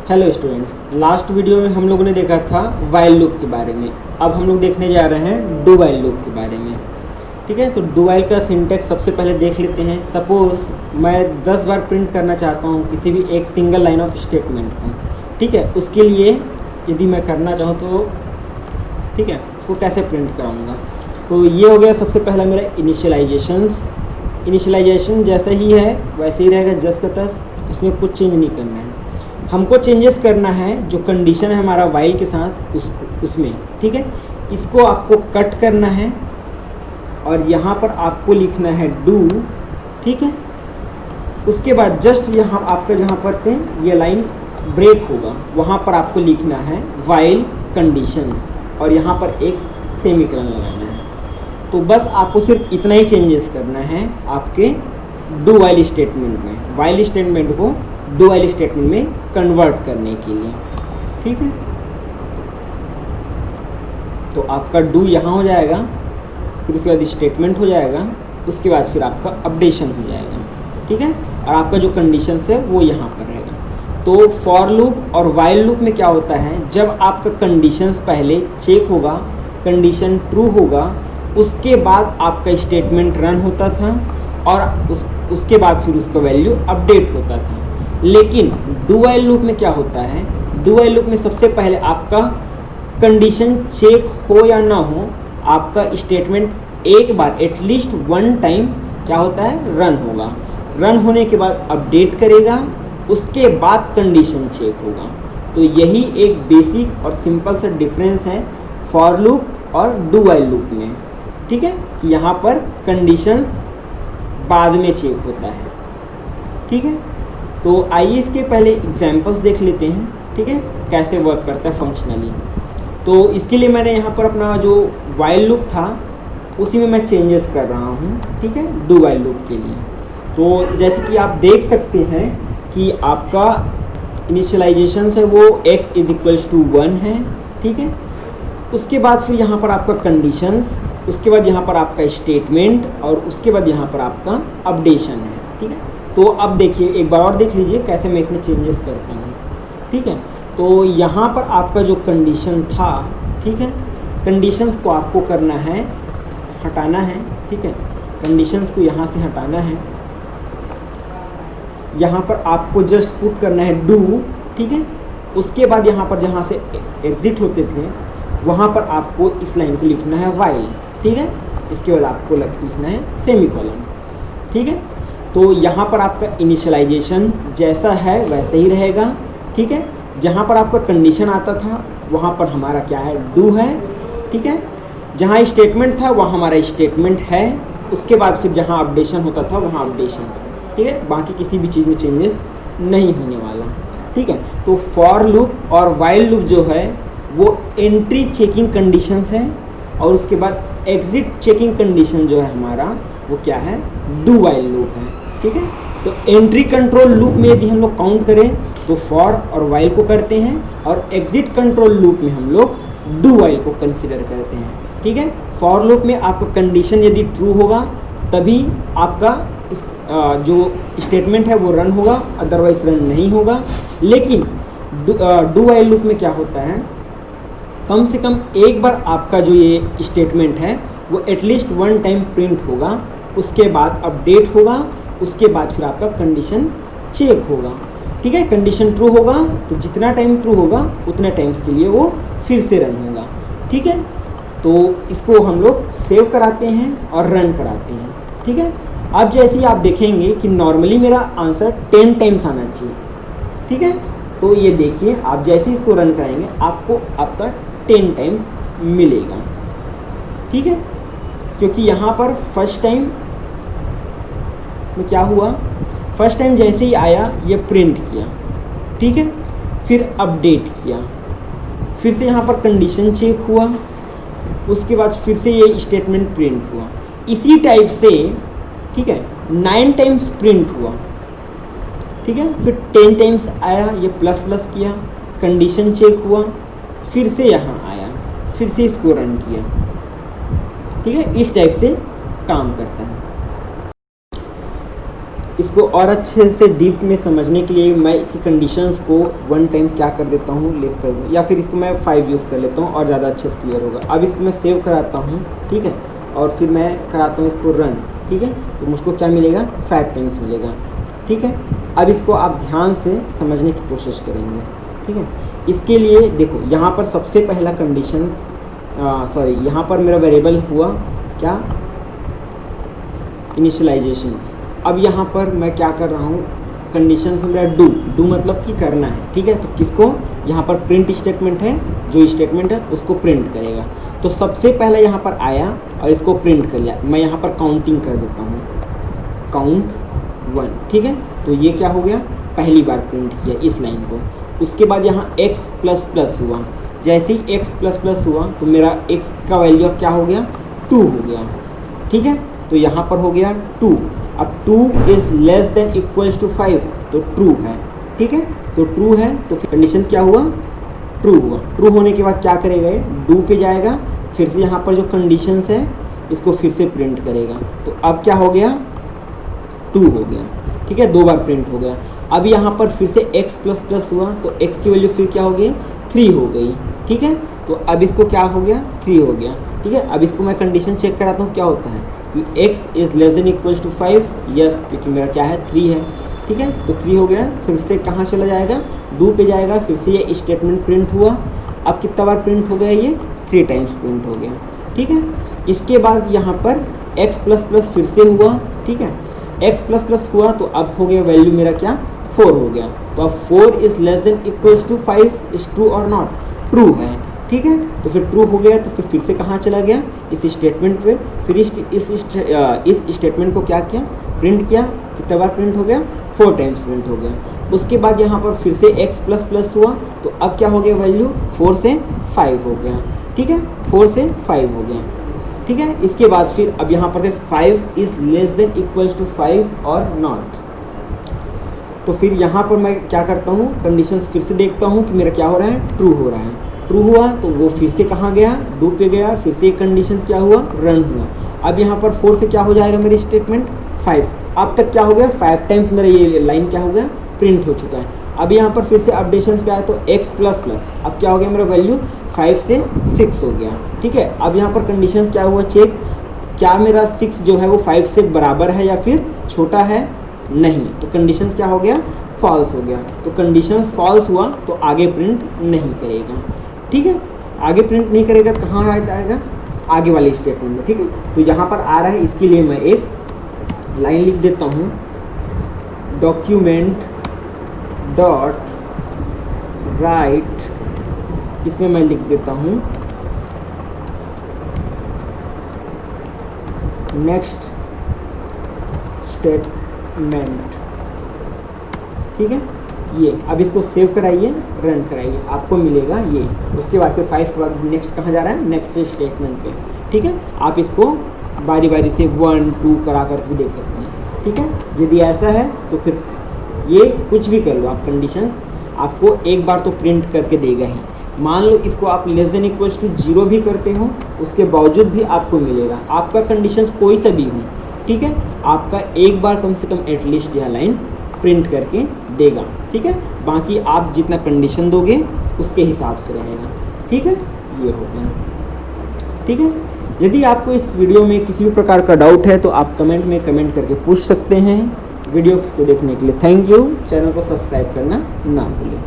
Hello students, last video में हम लोगों ने देखा था वाइल लूप के बारे में। अब हम लोग देखने जा रहे हैं डू वाइल लूप के बारे में। ठीक है, तो डू वाइल का सिंटैक्स सबसे पहले देख लेते हैं। सपोज मैं 10 बार प्रिंट करना चाहता हूँ किसी भी एक सिंगल लाइन ऑफ स्टेटमेंट को। ठीक है, उसके लिए यदि मैं करना चाहूँ तो ठीक है, उसको कैसे प्रिंट कराऊँगा। तो ये हो गया सबसे पहला मेरा इनिशियलाइजेशन जैसा ही है वैसे ही रहेगा, जस्ट का तस, इसमें कुछ चेंज नहीं करना है। हमको चेंजेस करना है जो कंडीशन है हमारा वाइल के साथ उसमें। ठीक है, इसको आपको कट करना है और यहाँ पर आपको लिखना है डू। ठीक है, उसके बाद जस्ट यहाँ आपका जहाँ पर से ये लाइन ब्रेक होगा वहाँ पर आपको लिखना है वाइल कंडीशंस और यहाँ पर एक सेमीकोलन लगाना है। तो बस आपको सिर्फ इतना ही चेंजेस करना है आपके डू वाइल स्टेटमेंट में, वाइल स्टेटमेंट को डू वाइल स्टेटमेंट में कन्वर्ट करने के लिए। ठीक है, तो आपका डू यहाँ हो जाएगा, फिर उसके बाद स्टेटमेंट हो जाएगा, उसके बाद फिर आपका अपडेशन हो जाएगा। ठीक है, और आपका जो कंडीशन है वो यहाँ पर रहेगा। तो फॉर लूप और वाइल लूप में क्या होता है, जब आपका कंडीशंस पहले चेक होगा, कंडीशन ट्रू होगा, उसके बाद आपका स्टेटमेंट रन होता था और उसके बाद फिर उसका वैल्यू अपडेट होता था। लेकिन डू वाइल लूप में क्या होता है, डू वाइल लूप में सबसे पहले आपका कंडीशन चेक हो या ना हो, आपका स्टेटमेंट एक बार एटलीस्ट वन टाइम क्या होता है, रन होगा। रन होने के बाद अपडेट करेगा, उसके बाद कंडीशन चेक होगा। तो यही एक बेसिक और सिंपल सा डिफरेंस है फॉर लूप और डू वाइल लूप में। ठीक है, कि यहाँ पर कंडीशंस बाद में चेक होता है। ठीक है, तो आइए इसके पहले एग्जांपल्स देख लेते हैं। ठीक है, कैसे वर्क करता है फंक्शनली। तो इसके लिए मैंने यहाँ पर अपना जो वाइल लूप था उसी में मैं चेंजेस कर रहा हूँ। ठीक है, डू वाइल लूप के लिए। तो जैसे कि आप देख सकते हैं कि आपका इनिशियलाइजेशन है वो x = 1 है। ठीक है, उसके बाद फिर यहाँ पर आपका कंडीशंस, उसके बाद यहाँ पर आपका स्टेटमेंट और उसके बाद यहाँ पर आपका अपडेशन है। ठीक है, तो अब देखिए एक बार और देख लीजिए कैसे मैं इसमें चेंजेस करता हूँ। ठीक है, तो यहाँ पर आपका जो कंडीशन था, ठीक है, कंडीशंस को आपको करना है, हटाना है। ठीक है, कंडीशंस को यहाँ से हटाना है, यहाँ पर आपको जस्ट पुट करना है डू। ठीक है, उसके बाद यहाँ पर जहाँ से एग्जिट होते थे वहाँ पर आपको इस लाइन को लिखना है वाइल। ठीक है, इसके बाद आपको लिखना है सेमीकोलन। ठीक है, तो यहाँ पर आपका इनिशियलाइजेशन जैसा है वैसे ही रहेगा। ठीक है, जहाँ पर आपका कंडीशन आता था वहाँ पर हमारा क्या है, डू है। ठीक है, जहाँ स्टेटमेंट था वहाँ हमारा स्टेटमेंट है, उसके बाद फिर जहाँ अपडेशन होता था वहाँ अपडेशन था। ठीक है, बाकी किसी भी चीज़ में चेंजेस नहीं होने वाला। ठीक है, तो फॉर लूप और वाइल लूप जो है वो एंट्री चेकिंग कंडीशंस है और उसके बाद एग्जिट चेकिंग कंडीशन जो है हमारा वो क्या है, डू वाइल लूप है। ठीक है, तो एंट्री कंट्रोल लूप में यदि हम लोग काउंट करें तो फॉर और वाइल को करते हैं और एग्जिट कंट्रोल लूप में हम लोग डू वाइल को कंसिडर करते हैं। ठीक है, फॉर लूप में आपका कंडीशन यदि ट्रू होगा तभी आपका जो स्टेटमेंट है वो रन होगा, अदरवाइज रन नहीं होगा। लेकिन डू वाइल लूप में क्या होता है, कम से कम एक बार आपका जो ये स्टेटमेंट है वो एटलीस्ट वन टाइम प्रिंट होगा, उसके बाद अपडेट होगा, उसके बाद फिर आपका कंडीशन चेक होगा। ठीक है, कंडीशन ट्रू होगा तो जितना टाइम ट्रू होगा उतने टाइम्स के लिए वो फिर से रन होगा। ठीक है, तो इसको हम लोग सेव कराते हैं और रन कराते हैं। ठीक है, अब जैसे ही आप देखेंगे कि नॉर्मली मेरा आंसर 10 टाइम्स आना चाहिए। ठीक है, तो ये देखिए आप जैसे ही इसको रन कराएंगे आपको आपका 10 टाइम्स मिलेगा। ठीक है, क्योंकि यहाँ पर फर्स्ट टाइम में क्या हुआ, फर्स्ट टाइम जैसे ही आया ये प्रिंट किया। ठीक है, फिर अपडेट किया, फिर से यहाँ पर कंडीशन चेक हुआ, उसके बाद फिर से ये स्टेटमेंट प्रिंट हुआ। इसी टाइप से ठीक है 9 टाइम्स प्रिंट हुआ। ठीक है, फिर 10 टाइम्स आया, ये प्लस प्लस किया, कंडीशन चेक हुआ, फिर से यहाँ आया, फिर से इसको रन किया। ठीक है, इस टाइप से काम करता है। इसको और अच्छे से डीप में समझने के लिए मैं इसी कंडीशंस को 1 टाइम्स क्या कर देता हूँ, लेस कर दूँ, या फिर इसको मैं 5 यूज़ कर लेता हूँ और ज़्यादा अच्छे से क्लियर होगा। अब इसको मैं सेव कराता हूँ, ठीक है, और फिर मैं कराता हूँ इसको रन, ठीक है, तो मुझको क्या मिलेगा, 5 टाइम्स मिलेगा, ठीक है। अब इसको आप ध्यान से समझने की कोशिश करेंगे, ठीक है। इसके लिए देखो यहाँ पर सबसे पहला कंडीशंस यहाँ पर मेरा वेरिएबल हुआ क्या, इनिशियलाइजेशन। अब यहाँ पर मैं क्या कर रहा हूँ, कंडीशन से मेरा डू मतलब कि करना है, ठीक है। तो किसको, यहाँ पर प्रिंट स्टेटमेंट है, जो स्टेटमेंट है उसको प्रिंट करेगा। तो सबसे पहले यहाँ पर आया और इसको प्रिंट कर लिया। मैं यहाँ पर काउंटिंग कर देता हूँ, काउंट 1, ठीक है। तो ये क्या हो गया, पहली बार प्रिंट किया इस लाइन को। उसके बाद यहाँ x++ हुआ, जैसे ही x++ हुआ तो मेरा x का वैल्यू अब क्या हो गया, 2 हो गया, ठीक है। तो यहाँ पर हो गया 2। अब 2 is less than equals to 5, तो ट्रू है, ठीक है। तो ट्रू है तो फिर कंडीशन क्या हुआ, ट्रू हुआ। ट्रू होने के बाद क्या करेगा, ये डू पे जाएगा, फिर से यहाँ पर जो कंडीशंस है इसको फिर से प्रिंट करेगा। तो अब क्या हो गया, 2 हो गया, ठीक है, 2 बार प्रिंट हो गया। अब यहाँ पर फिर से x++ हुआ तो x की वैल्यू फिर क्या हो गई, 3 हो गई, ठीक है। तो अब इसको क्या हो गया, 3 हो गया, ठीक है। अब इसको मैं कंडीशन चेक कराता हूँ क्या होता है कि x is less than equals to 5, yes, क्योंकि मेरा क्या है 3 है, ठीक है। तो 3 हो गया, फिर से कहाँ चला जाएगा, डू पे जाएगा, फिर से ये स्टेटमेंट प्रिंट हुआ। अब कितना बार प्रिंट हो गया, ये 3 टाइम्स प्रिंट हो गया, ठीक है। इसके बाद यहाँ पर x++ फिर से हुआ, ठीक है, x++ हुआ तो अब हो गया वैल्यू मेरा क्या, 4 हो गया। तो अब 4 is less than equals to 5 is true और नॉट, ट्रू है, ठीक है। तो फिर ट्रू हो गया तो फिर से कहाँ चला गया, इस स्टेटमेंट पे, फिर इस स्टेटमेंट को क्या किया, प्रिंट किया। कितना बार प्रिंट हो गया, 4 टाइम्स प्रिंट हो गया। उसके बाद यहाँ पर फिर से x++ हुआ तो अब क्या हो गया, वैल्यू 4 से 5 हो गया, ठीक है, 4 से 5 हो गया, ठीक है। इसके बाद फिर अब यहाँ पर से 5 is less than equals to 5 और नॉट। तो फिर यहाँ पर मैं क्या करता हूँ, कंडीशंस फिर से देखता हूँ कि मेरा क्या हो रहा है, ट्रू हो रहा है। ट्रू हुआ तो वो फिर से कहाँ गया, डू पे गया, फिर से एक कंडीशन क्या हुआ, रन हुआ। अब यहाँ पर 4 से क्या हो जाएगा मेरी स्टेटमेंट, 5। अब तक क्या हो गया, 5 टाइम्स मेरा ये लाइन क्या हो गया, प्रिंट हो चुका है। अब यहाँ पर फिर से अपडेशन पे आया तो x++, अब क्या हो गया, मेरा वैल्यू 5 से 6 हो गया, ठीक है। अब यहाँ पर कंडीशन क्या हुआ, चेक, क्या मेरा 6 जो है वो 5 से बराबर है या फिर छोटा है, नहीं। तो कंडीशन क्या हो गया, फॉल्स हो गया। तो कंडीशंस फॉल्स हुआ तो आगे प्रिंट नहीं करेगा, ठीक है। आगे प्रिंट नहीं करेगा, कहाँ आ जाएगा, आगे वाले स्टेटमेंट में, ठीक है। तो यहाँ पर आ रहा है, इसके लिए मैं एक लाइन लिख देता हूँ, डॉक्यूमेंट डॉट राइट, इसमें मैं लिख देता हूँ नेक्स्ट स्टेटमेंट, ठीक है। ये अब इसको सेव कराइए, रन कराइए, आपको मिलेगा ये। उसके बाद से 5 के बाद नेक्स्ट कहाँ जा रहा है, नेक्स्ट स्टेटमेंट पे, ठीक है। आप इसको बारी बारी से 1 2 करा कर भी देख सकते हैं, ठीक है। यदि ऐसा है तो फिर ये कुछ भी कर लो आप, कंडीशन आपको एक बार तो प्रिंट करके देगा ही। मान लो इसको आप लेस देन इक्वल्स टू 0 भी करते हो, उसके बावजूद भी आपको मिलेगा, आपका कंडीशंस कोई सा भी हो, ठीक है। आपका एक बार कम से कम एटलीस्ट यह लाइन प्रिंट करके देगा, ठीक है। बाकी आप जितना कंडीशन दोगे उसके हिसाब से रहेगा, ठीक है। ये हो गया, ठीक है। यदि आपको इस वीडियो में किसी भी प्रकार का डाउट है तो आप कमेंट में कमेंट करके पूछ सकते हैं। वीडियोस को देखने के लिए थैंक यू। चैनल को सब्सक्राइब करना ना भूलें।